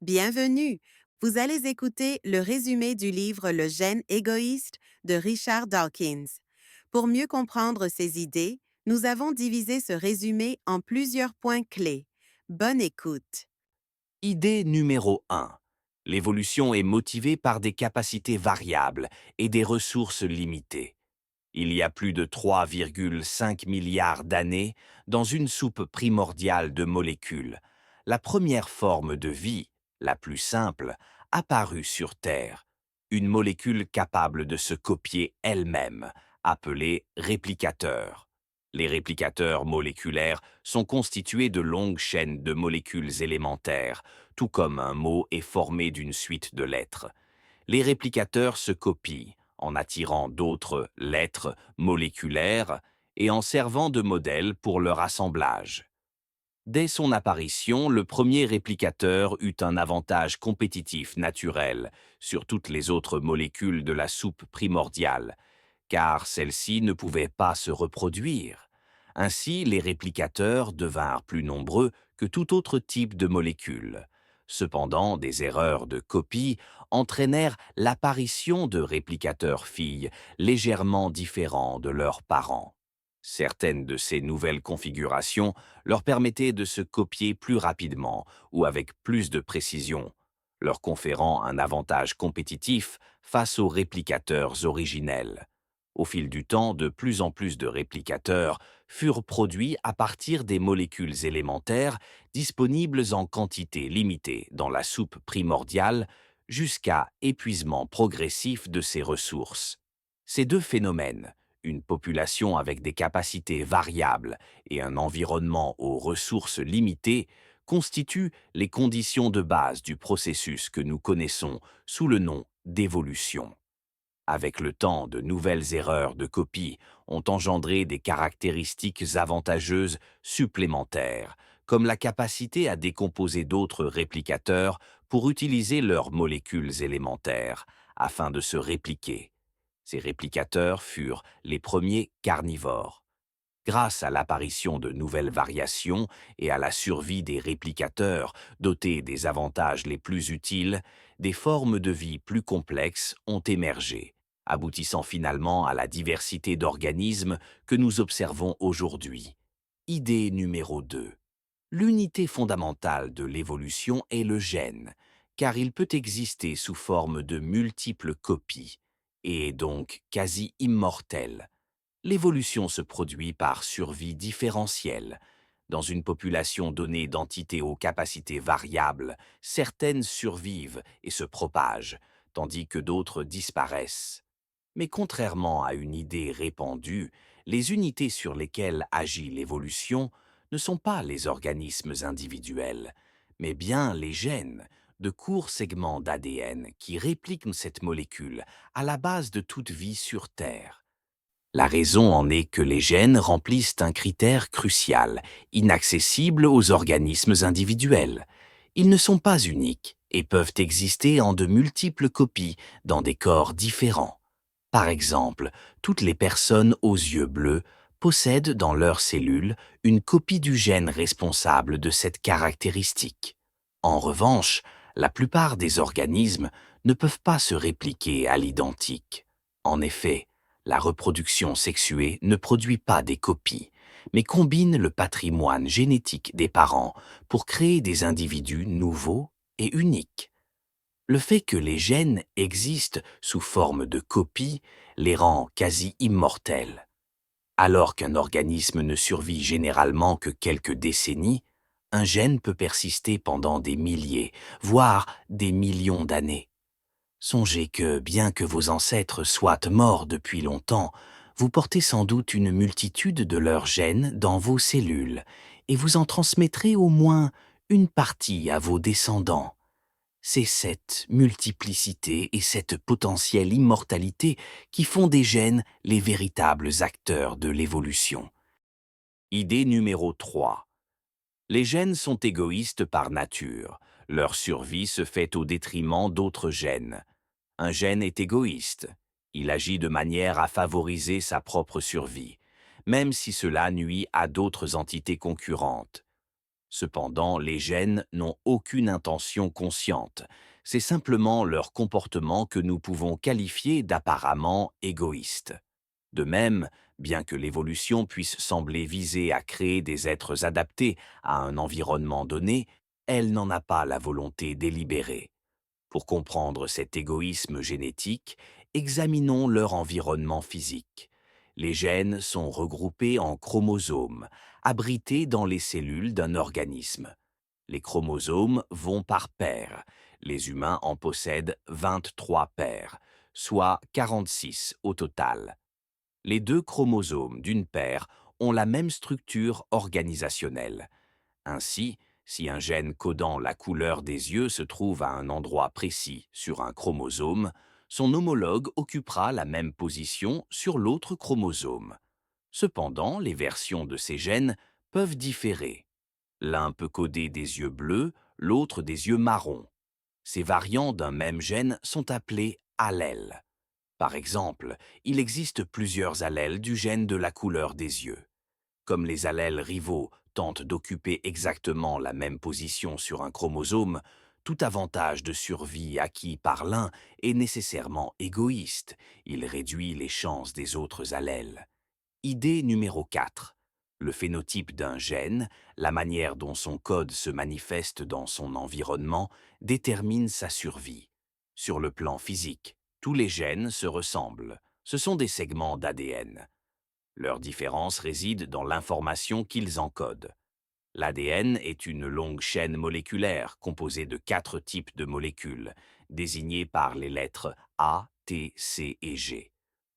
Bienvenue. Vous allez écouter le résumé du livre Le gène égoïste de Richard Dawkins. Pour mieux comprendre ces idées, nous avons divisé ce résumé en plusieurs points clés. Bonne écoute. Idée numéro 1. L'évolution est motivée par des capacités variables et des ressources limitées. Il y a plus de 3,5 milliards d'années, dans une soupe primordiale de molécules, la première forme de vie, la plus simple, apparut sur Terre. Une molécule capable de se copier elle-même, appelée réplicateur. Les réplicateurs moléculaires sont constitués de longues chaînes de molécules élémentaires, tout comme un mot est formé d'une suite de lettres. Les réplicateurs se copient en attirant d'autres lettres moléculaires et en servant de modèle pour leur assemblage. Dès son apparition, le premier réplicateur eut un avantage compétitif naturel sur toutes les autres molécules de la soupe primordiale, car celles-ci ne pouvaient pas se reproduire. Ainsi, les réplicateurs devinrent plus nombreux que tout autre type de molécules. Cependant, des erreurs de copie entraînèrent l'apparition de réplicateurs filles légèrement différents de leurs parents. Certaines de ces nouvelles configurations leur permettaient de se copier plus rapidement ou avec plus de précision, leur conférant un avantage compétitif face aux réplicateurs originels. Au fil du temps, de plus en plus de réplicateurs furent produits à partir des molécules élémentaires disponibles en quantité limitée dans la soupe primordiale jusqu'à épuisement progressif de ces ressources. Ces deux phénomènes, une population avec des capacités variables et un environnement aux ressources limitées, constituent les conditions de base du processus que nous connaissons sous le nom d'évolution. Avec le temps, de nouvelles erreurs de copie ont engendré des caractéristiques avantageuses supplémentaires, comme la capacité à décomposer d'autres réplicateurs pour utiliser leurs molécules élémentaires afin de se répliquer. Ces réplicateurs furent les premiers carnivores. Grâce à l'apparition de nouvelles variations et à la survie des réplicateurs dotés des avantages les plus utiles, des formes de vie plus complexes ont émergé, aboutissant finalement à la diversité d'organismes que nous observons aujourd'hui. Idée numéro 2. L'unité fondamentale de l'évolution est le gène, car il peut exister sous forme de multiples copies, et est donc quasi immortel. L'évolution se produit par survie différentielle. Dans une population donnée d'entités aux capacités variables, certaines survivent et se propagent, tandis que d'autres disparaissent. Mais contrairement à une idée répandue, les unités sur lesquelles agit l'évolution ne sont pas les organismes individuels, mais bien les gènes, de courts segments d'ADN qui répliquent cette molécule à la base de toute vie sur Terre. La raison en est que les gènes remplissent un critère crucial, inaccessible aux organismes individuels. Ils ne sont pas uniques et peuvent exister en de multiples copies dans des corps différents. Par exemple, toutes les personnes aux yeux bleus possèdent dans leurs cellules une copie du gène responsable de cette caractéristique. En revanche, la plupart des organismes ne peuvent pas se répliquer à l'identique. En effet, la reproduction sexuée ne produit pas des copies, mais combine le patrimoine génétique des parents pour créer des individus nouveaux et uniques. Le fait que les gènes existent sous forme de copies les rend quasi immortels. Alors qu'un organisme ne survit généralement que quelques décennies, un gène peut persister pendant des milliers, voire des millions d'années. Songez que, bien que vos ancêtres soient morts depuis longtemps, vous portez sans doute une multitude de leurs gènes dans vos cellules, et vous en transmettrez au moins une partie à vos descendants. C'est cette multiplicité et cette potentielle immortalité qui font des gènes les véritables acteurs de l'évolution. Idée numéro 3. Les gènes sont égoïstes par nature. Leur survie se fait au détriment d'autres gènes. Un gène est égoïste. Il agit de manière à favoriser sa propre survie, même si cela nuit à d'autres entités concurrentes. Cependant, les gènes n'ont aucune intention consciente. C'est simplement leur comportement que nous pouvons qualifier d'apparemment égoïste. De même, bien que l'évolution puisse sembler viser à créer des êtres adaptés à un environnement donné, elle n'en a pas la volonté délibérée. Pour comprendre cet égoïsme génétique, examinons leur environnement physique. Les gènes sont regroupés en chromosomes, abrités dans les cellules d'un organisme. Les chromosomes vont par paires. Les humains en possèdent 23 paires, soit 46 au total. Les deux chromosomes d'une paire ont la même structure organisationnelle. Ainsi, si un gène codant la couleur des yeux se trouve à un endroit précis sur un chromosome, son homologue occupera la même position sur l'autre chromosome. Cependant, les versions de ces gènes peuvent différer. L'un peut coder des yeux bleus, l'autre des yeux marrons. Ces variants d'un même gène sont appelés allèles. Par exemple, il existe plusieurs allèles du gène de la couleur des yeux. Comme les allèles rivaux tentent d'occuper exactement la même position sur un chromosome, tout avantage de survie acquis par l'un est nécessairement égoïste. Il réduit les chances des autres allèles. Idée numéro 4. Le phénotype d'un gène, la manière dont son code se manifeste dans son environnement, détermine sa survie. Sur le plan physique, tous les gènes se ressemblent. Ce sont des segments d'ADN. Leur différence réside dans l'information qu'ils encodent. L'ADN est une longue chaîne moléculaire composée de 4 types de molécules, désignées par les lettres A, T, C et G.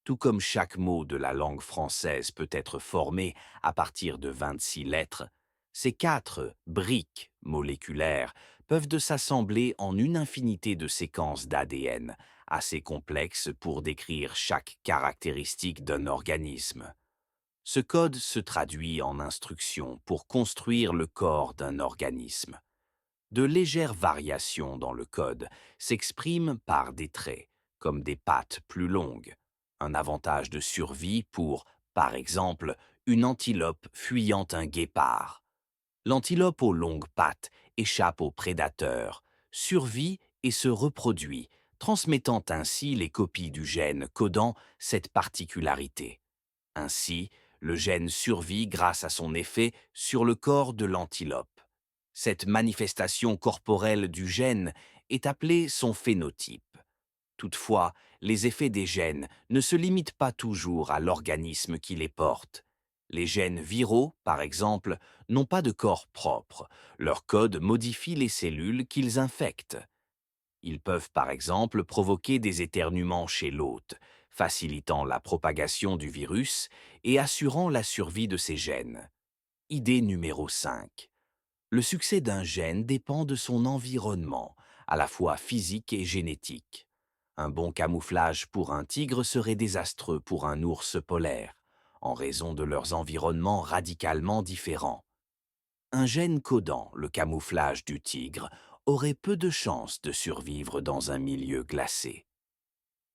Tout comme chaque mot de la langue française peut être formé à partir de 26 lettres, ces 4 briques moléculaires peuvent s'assembler en une infinité de séquences d'ADN, assez complexes pour décrire chaque caractéristique d'un organisme. Ce code se traduit en instructions pour construire le corps d'un organisme. De légères variations dans le code s'expriment par des traits, comme des pattes plus longues, un avantage de survie pour, par exemple, une antilope fuyant un guépard. L'antilope aux longues pattes échappe aux prédateurs, survit et se reproduit, transmettant ainsi les copies du gène codant cette particularité. Ainsi, le gène survit grâce à son effet sur le corps de l'antilope. Cette manifestation corporelle du gène est appelée son phénotype. Toutefois, les effets des gènes ne se limitent pas toujours à l'organisme qui les porte. Les gènes viraux, par exemple, n'ont pas de corps propre. Leur code modifie les cellules qu'ils infectent. Ils peuvent par exemple provoquer des éternuements chez l'hôte, facilitant la propagation du virus et assurant la survie de ces gènes. Idée numéro 5. Le succès d'un gène dépend de son environnement, à la fois physique et génétique. Un bon camouflage pour un tigre serait désastreux pour un ours polaire, en raison de leurs environnements radicalement différents. Un gène codant le camouflage du tigre aurait peu de chances de survivre dans un milieu glacé.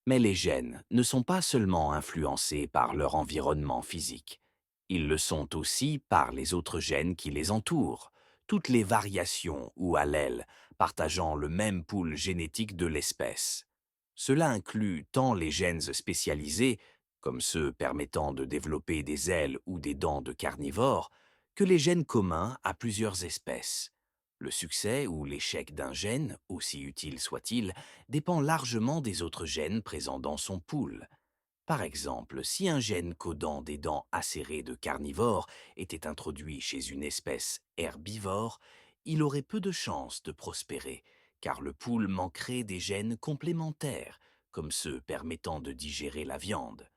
Mais les gènes ne sont pas seulement influencés par leur environnement physique. Ils le sont aussi par les autres gènes qui les entourent, toutes les variations ou allèles partageant le même pool génétique de l'espèce. Cela inclut tant les gènes spécialisés, comme ceux permettant de développer des ailes ou des dents de carnivores, que les gènes communs à plusieurs espèces. Le succès ou l'échec d'un gène, aussi utile soit-il, dépend largement des autres gènes présents dans son pool. Par exemple, si un gène codant des dents acérées de carnivores était introduit chez une espèce herbivore, il aurait peu de chances de prospérer, car le pool manquerait des gènes complémentaires, comme ceux permettant de digérer la viande.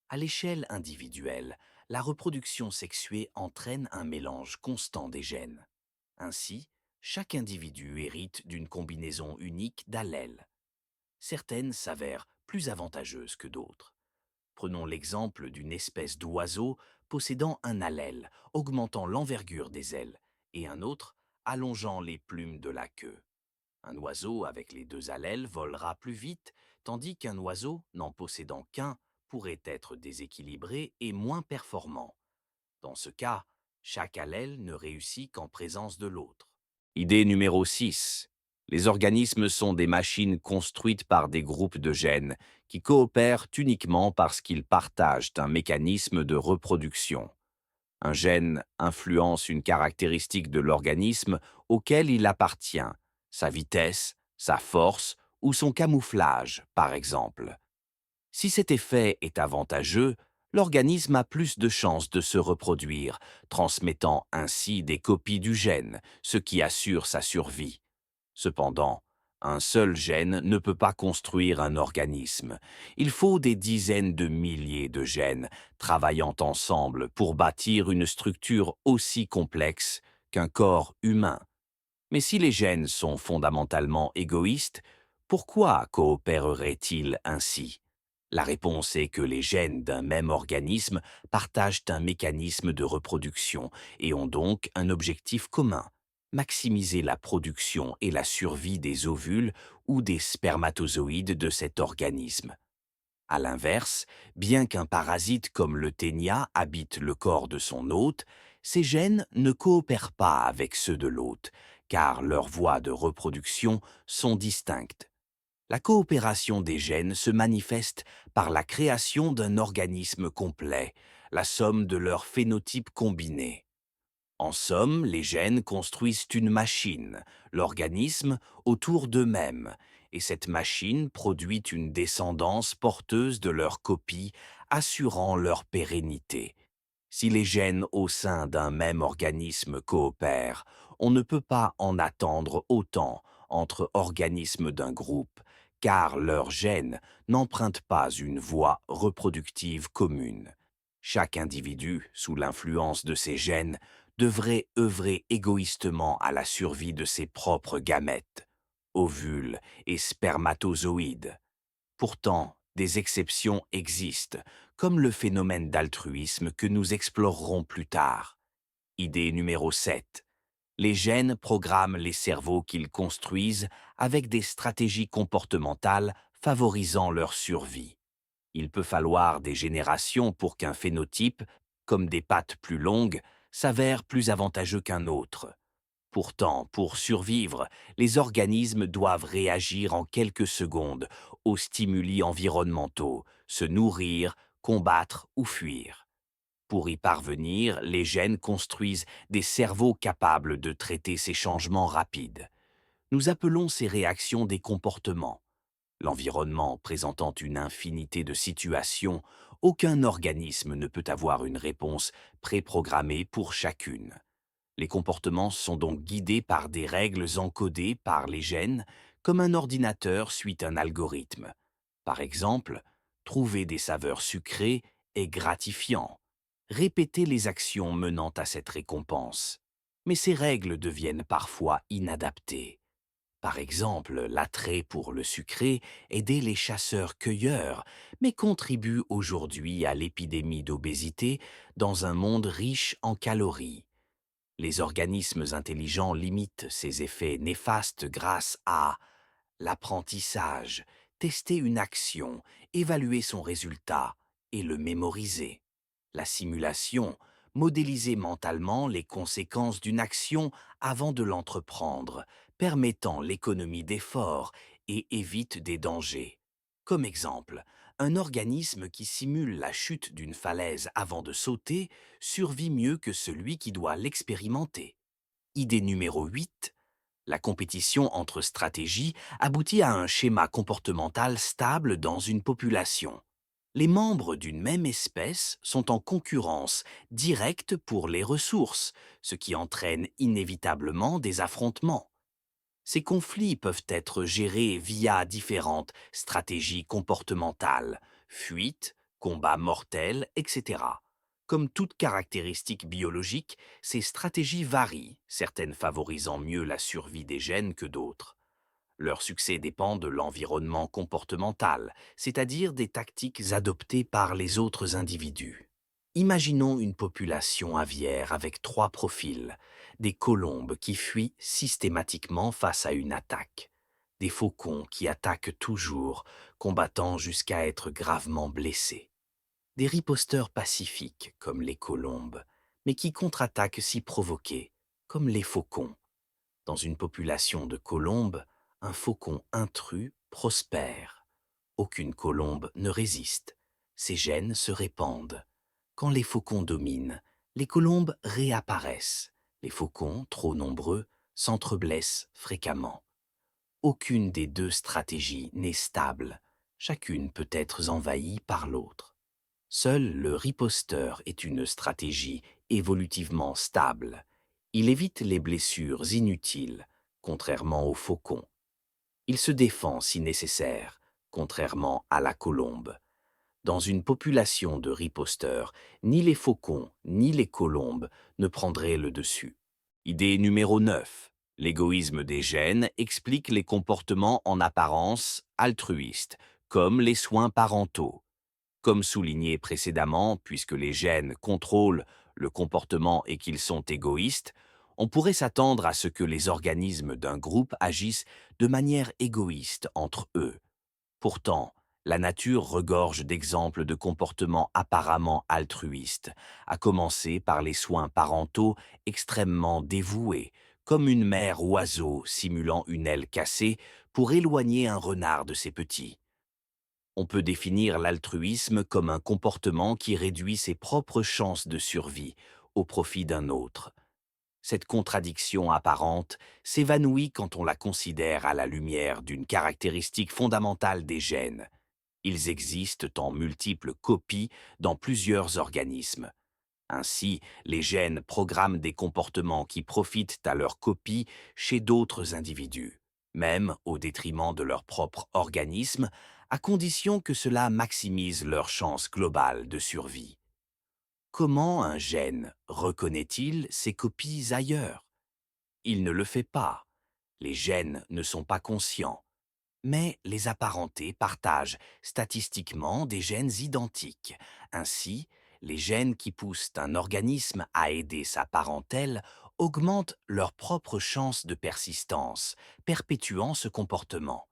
À l'échelle individuelle, la reproduction sexuée entraîne un mélange constant des gènes. Ainsi, chaque individu hérite d'une combinaison unique d'allèles. Certaines s'avèrent plus avantageuses que d'autres. Prenons l'exemple d'une espèce d'oiseau possédant un allèle, augmentant l'envergure des ailes, et un autre allongeant les plumes de la queue. Un oiseau avec les deux allèles volera plus vite, tandis qu'un oiseau n'en possédant qu'un pourrait être déséquilibré et moins performant. Dans ce cas, Chaque allèle ne réussit qu'en présence de l'autre. Idée numéro 6. Les organismes sont des machines construites par des groupes de gènes qui coopèrent uniquement parce qu'ils partagent un mécanisme de reproduction. Un gène influence une caractéristique de l'organisme auquel il appartient, sa vitesse, sa force ou son camouflage, par exemple. Si cet effet est avantageux, l'organisme a plus de chances de se reproduire, transmettant ainsi des copies du gène, ce qui assure sa survie. Cependant, un seul gène ne peut pas construire un organisme. Il faut des dizaines de milliers de gènes travaillant ensemble pour bâtir une structure aussi complexe qu'un corps humain. Mais si les gènes sont fondamentalement égoïstes, pourquoi coopéreraient-ils ainsi? La réponse est que les gènes d'un même organisme partagent un mécanisme de reproduction et ont donc un objectif commun: maximiser la production et la survie des ovules ou des spermatozoïdes de cet organisme. À l'inverse, bien qu'un parasite comme le ténia habite le corps de son hôte, ces gènes ne coopèrent pas avec ceux de l'hôte, car leurs voies de reproduction sont distinctes. La coopération des gènes se manifeste par la création d'un organisme complet, la somme de leurs phénotypes combinés. En somme, les gènes construisent une machine, l'organisme, autour d'eux-mêmes, et cette machine produit une descendance porteuse de leurs copies, assurant leur pérennité. Si les gènes au sein d'un même organisme coopèrent, on ne peut pas en attendre autant entre organismes d'un groupe, car leurs gènes n'empruntent pas une voie reproductive commune. Chaque individu, sous l'influence de ses gènes, devrait œuvrer égoïstement à la survie de ses propres gamètes, ovules et spermatozoïdes. Pourtant, des exceptions existent, comme le phénomène d'altruisme que nous explorerons plus tard. Idée numéro 7. Les gènes programment les cerveaux qu'ils construisent avec des stratégies comportementales favorisant leur survie. Il peut falloir des générations pour qu'un phénotype, comme des pattes plus longues, s'avère plus avantageux qu'un autre. Pourtant, pour survivre, les organismes doivent réagir en quelques secondes aux stimuli environnementaux, se nourrir, combattre ou fuir. Pour y parvenir, les gènes construisent des cerveaux capables de traiter ces changements rapides. Nous appelons ces réactions des comportements. L'environnement présentant une infinité de situations, aucun organisme ne peut avoir une réponse préprogrammée pour chacune. Les comportements sont donc guidés par des règles encodées par les gènes, comme un ordinateur suit un algorithme. Par exemple, trouver des saveurs sucrées est gratifiant. Répéter les actions menant à cette récompense. Mais ces règles deviennent parfois inadaptées. Par exemple, l'attrait pour le sucré aidait les chasseurs-cueilleurs, mais contribue aujourd'hui à l'épidémie d'obésité dans un monde riche en calories. Les organismes intelligents limitent ces effets néfastes grâce à l'apprentissage, tester une action, évaluer son résultat et le mémoriser. La simulation, modéliser mentalement les conséquences d'une action avant de l'entreprendre, permettant l'économie d'efforts et évite des dangers. Comme exemple, un organisme qui simule la chute d'une falaise avant de sauter survit mieux que celui qui doit l'expérimenter. Idée numéro 8. La compétition entre stratégies aboutit à un schéma comportemental stable dans une population. Les membres d'une même espèce sont en concurrence directe pour les ressources, ce qui entraîne inévitablement des affrontements. Ces conflits peuvent être gérés via différentes stratégies comportementales, fuite, combat mortel, etc. Comme toute caractéristique biologique, ces stratégies varient, certaines favorisant mieux la survie des gènes que d'autres. Leur succès dépend de l'environnement comportemental, c'est-à-dire des tactiques adoptées par les autres individus. Imaginons une population aviaire avec trois profils: des colombes qui fuient systématiquement face à une attaque, des faucons qui attaquent toujours, combattant jusqu'à être gravement blessés, des riposteurs pacifiques comme les colombes, mais qui contre-attaquent si provoqués, comme les faucons. Dans une population de colombes, un faucon intrus prospère. Aucune colombe ne résiste. Ces gènes se répandent. Quand les faucons dominent, les colombes réapparaissent. Les faucons, trop nombreux, s'entreblessent fréquemment. Aucune des deux stratégies n'est stable. Chacune peut être envahie par l'autre. Seul le riposteur est une stratégie évolutivement stable. Il évite les blessures inutiles, contrairement au faucon. Il se défend si nécessaire, contrairement à la colombe. Dans une population de riposteurs, ni les faucons ni les colombes ne prendraient le dessus. Idée numéro 9. L'égoïsme des gènes explique les comportements en apparence altruistes, comme les soins parentaux. Comme souligné précédemment, puisque les gènes contrôlent le comportement et qu'ils sont égoïstes, on pourrait s'attendre à ce que les organismes d'un groupe agissent de manière égoïste entre eux. Pourtant, la nature regorge d'exemples de comportements apparemment altruistes, à commencer par les soins parentaux extrêmement dévoués, comme une mère oiseau simulant une aile cassée pour éloigner un renard de ses petits. On peut définir l'altruisme comme un comportement qui réduit ses propres chances de survie au profit d'un autre. Cette contradiction apparente s'évanouit quand on la considère à la lumière d'une caractéristique fondamentale des gènes. Ils existent en multiples copies dans plusieurs organismes. Ainsi, les gènes programment des comportements qui profitent à leur copie chez d'autres individus, même au détriment de leur propre organisme, à condition que cela maximise leur chance globale de survie. Comment un gène reconnaît-il ses copies ailleurs? Il ne le fait pas. Les gènes ne sont pas conscients. Mais les apparentés partagent statistiquement des gènes identiques. Ainsi, les gènes qui poussent un organisme à aider sa parentèle augmentent leur propre chance de persistance, perpétuant ce comportement.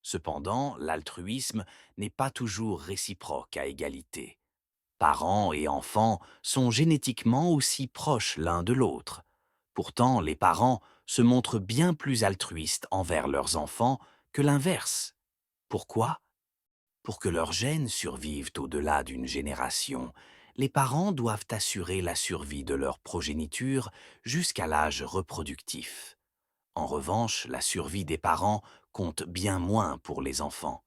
Cependant, l'altruisme n'est pas toujours réciproque à égalité. Parents et enfants sont génétiquement aussi proches l'un de l'autre. Pourtant, les parents se montrent bien plus altruistes envers leurs enfants que l'inverse. Pourquoi? Pour que leurs gènes survivent au-delà d'une génération, les parents doivent assurer la survie de leur progéniture jusqu'à l'âge reproductif. En revanche, la survie des parents compte bien moins pour les enfants.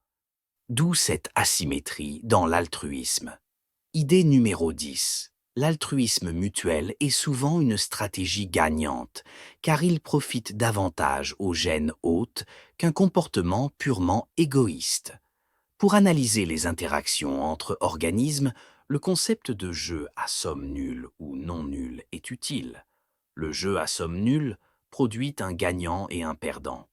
D'où cette asymétrie dans l'altruisme. Idée numéro 10. L'altruisme mutuel est souvent une stratégie gagnante, car il profite davantage aux gènes hôtes qu'un comportement purement égoïste. Pour analyser les interactions entre organismes, le concept de jeu à somme nulle ou non nulle est utile. Le jeu à somme nulle produit un gagnant et un perdant.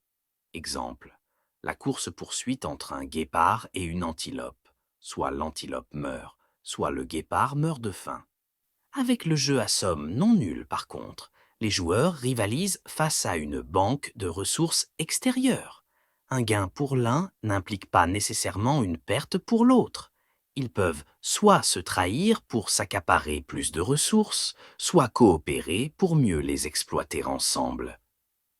Exemple, la course-poursuite entre un guépard et une antilope. Soit l'antilope meurt, soit le guépard meurt de faim. Avec le jeu à somme non nulle, par contre, les joueurs rivalisent face à une banque de ressources extérieures. Un gain pour l'un n'implique pas nécessairement une perte pour l'autre. Ils peuvent soit se trahir pour s'accaparer plus de ressources, soit coopérer pour mieux les exploiter ensemble.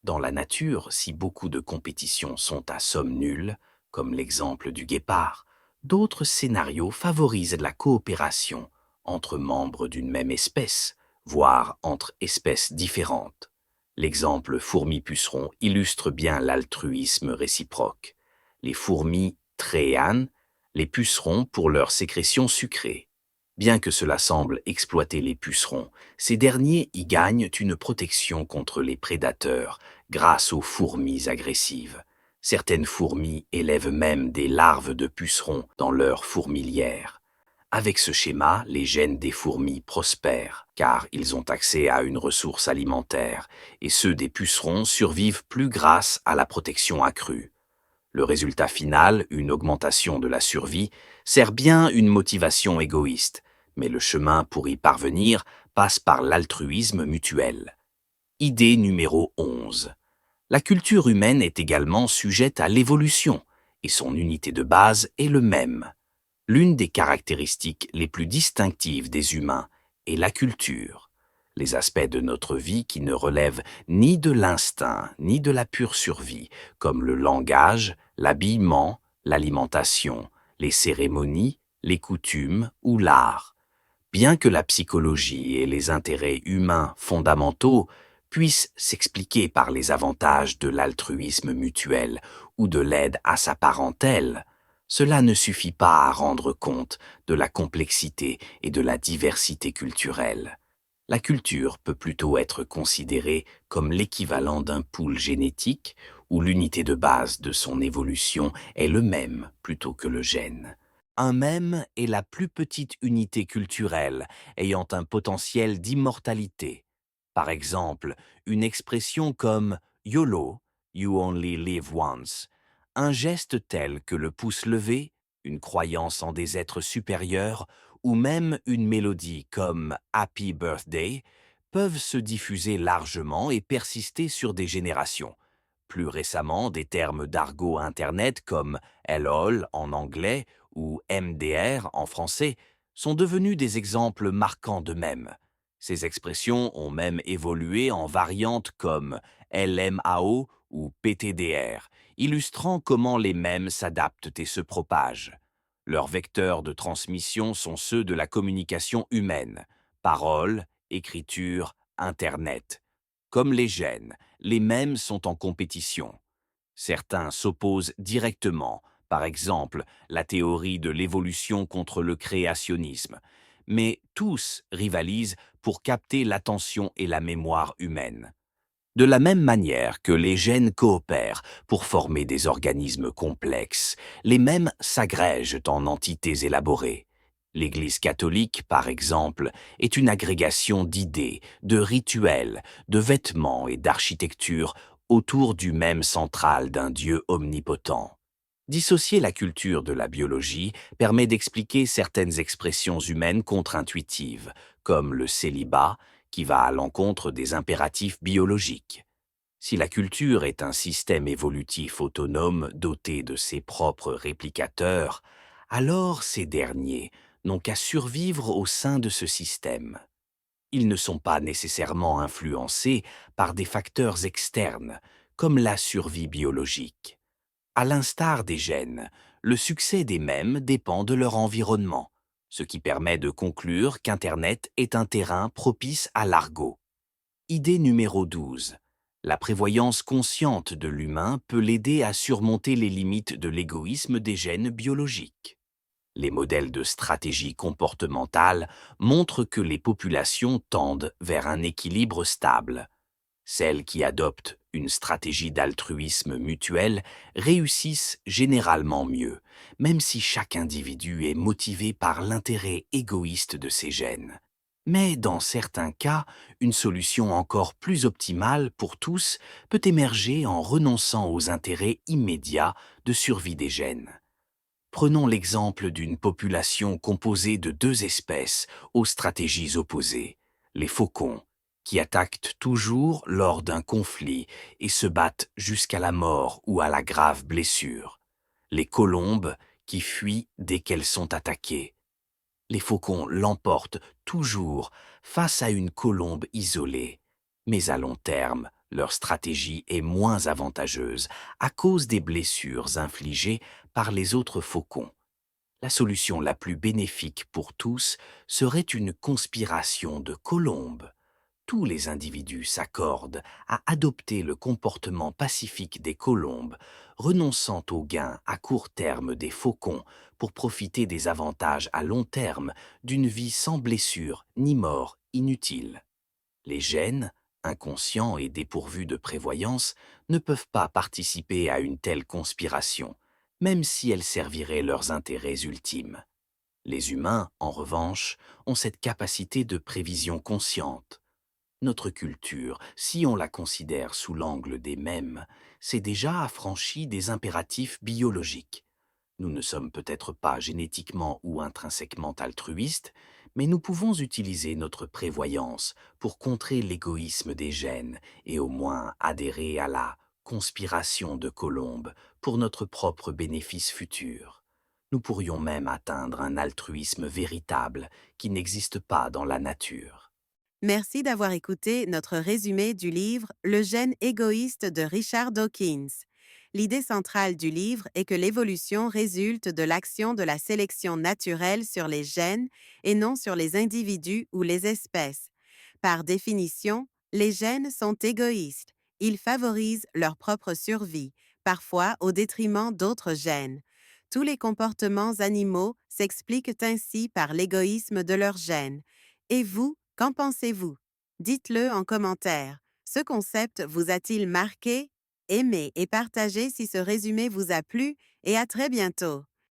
Dans la nature, si beaucoup de compétitions sont à somme nulle, comme l'exemple du guépard, d'autres scénarios favorisent la coopération entre membres d'une même espèce, voire entre espèces différentes. L'exemple fourmi-puceron illustre bien l'altruisme réciproque. Les fourmis tréanent les pucerons pour leur sécrétion sucrée. Bien que cela semble exploiter les pucerons, ces derniers y gagnent une protection contre les prédateurs grâce aux fourmis agressives. Certaines fourmis élèvent même des larves de pucerons dans leur fourmilière. Avec ce schéma, les gènes des fourmis prospèrent, car ils ont accès à une ressource alimentaire, et ceux des pucerons survivent plus grâce à la protection accrue. Le résultat final, une augmentation de la survie, sert bien une motivation égoïste, mais le chemin pour y parvenir passe par l'altruisme mutuel. Idée numéro 11. La culture humaine est également sujette à l'évolution, et son unité de base est le même. L'une des caractéristiques les plus distinctives des humains est la culture. Les aspects de notre vie qui ne relèvent ni de l'instinct ni de la pure survie, comme le langage, l'habillement, l'alimentation, les cérémonies, les coutumes ou l'art. Bien que la psychologie et les intérêts humains fondamentaux puissent s'expliquer par les avantages de l'altruisme mutuel ou de l'aide à sa parentèle, cela ne suffit pas à rendre compte de la complexité et de la diversité culturelle. La culture peut plutôt être considérée comme l'équivalent d'un pool génétique où l'unité de base de son évolution est le même plutôt que le gène. Un mème est la plus petite unité culturelle ayant un potentiel d'immortalité. Par exemple, une expression comme YOLO, You Only Live Once, un geste tel que le pouce levé, une croyance en des êtres supérieurs, ou même une mélodie comme Happy Birthday, peuvent se diffuser largement et persister sur des générations. Plus récemment, des termes d'argot Internet comme LOL en anglais ou MDR en français sont devenus des exemples marquants de mèmes. Ces expressions ont même évolué en variantes comme LMAO ou PTDR, illustrant comment les mèmes s'adaptent et se propagent. Leurs vecteurs de transmission sont ceux de la communication humaine, parole, écriture, Internet. Comme les gènes, les mèmes sont en compétition. Certains s'opposent directement, par exemple la théorie de l'évolution contre le créationnisme, mais tous rivalisent pour capter l'attention et la mémoire humaine. De la même manière que les gènes coopèrent pour former des organismes complexes, les mêmes s'agrègent en entités élaborées. L'Église catholique, par exemple, est une agrégation d'idées, de rituels, de vêtements et d'architecture autour du même central d'un Dieu omnipotent. Dissocier la culture de la biologie permet d'expliquer certaines expressions humaines contre-intuitives, comme le célibat, qui va à l'encontre des impératifs biologiques. Si la culture est un système évolutif autonome doté de ses propres réplicateurs, alors ces derniers n'ont qu'à survivre au sein de ce système. Ils ne sont pas nécessairement influencés par des facteurs externes, comme la survie biologique. À l'instar des gènes, le succès des mèmes dépend de leur environnement, ce qui permet de conclure qu'Internet est un terrain propice à l'argot. Idée numéro 12. La prévoyance consciente de l'humain peut l'aider à surmonter les limites de l'égoïsme des gènes biologiques. Les modèles de stratégie comportementale montrent que les populations tendent vers un équilibre stable. Celles qui adoptent une stratégie d'altruisme mutuel réussissent généralement mieux, même si chaque individu est motivé par l'intérêt égoïste de ses gènes. Mais dans certains cas, une solution encore plus optimale pour tous peut émerger en renonçant aux intérêts immédiats de survie des gènes. Prenons l'exemple d'une population composée de deux espèces aux stratégies opposées, les faucons, qui attaquent toujours lors d'un conflit et se battent jusqu'à la mort ou à la grave blessure, les colombes, qui fuient dès qu'elles sont attaquées. Les faucons l'emportent toujours face à une colombe isolée, mais à long terme, leur stratégie est moins avantageuse à cause des blessures infligées par les autres faucons. La solution la plus bénéfique pour tous serait une conspiration de colombes. Tous les individus s'accordent à adopter le comportement pacifique des colombes, renonçant aux gains à court terme des faucons pour profiter des avantages à long terme d'une vie sans blessure ni mort inutile. Les gènes, inconscients et dépourvus de prévoyance, ne peuvent pas participer à une telle conspiration, même si elle servirait leurs intérêts ultimes. Les humains, en revanche, ont cette capacité de prévision consciente. Notre culture, si on la considère sous l'angle des mèmes, s'est déjà affranchie des impératifs biologiques. Nous ne sommes peut-être pas génétiquement ou intrinsèquement altruistes, mais nous pouvons utiliser notre prévoyance pour contrer l'égoïsme des gènes et au moins adhérer à la conspiration de Colombe pour notre propre bénéfice futur. Nous pourrions même atteindre un altruisme véritable qui n'existe pas dans la nature. Merci d'avoir écouté notre résumé du livre Le gène égoïste de Richard Dawkins. L'idée centrale du livre est que l'évolution résulte de l'action de la sélection naturelle sur les gènes et non sur les individus ou les espèces. Par définition, les gènes sont égoïstes. Ils favorisent leur propre survie, parfois au détriment d'autres gènes. Tous les comportements animaux s'expliquent ainsi par l'égoïsme de leurs gènes. Et vous, qu'en pensez-vous? Dites-le en commentaire. Ce concept vous a-t-il marqué? Aimez et partagez si ce résumé vous a plu et à très bientôt.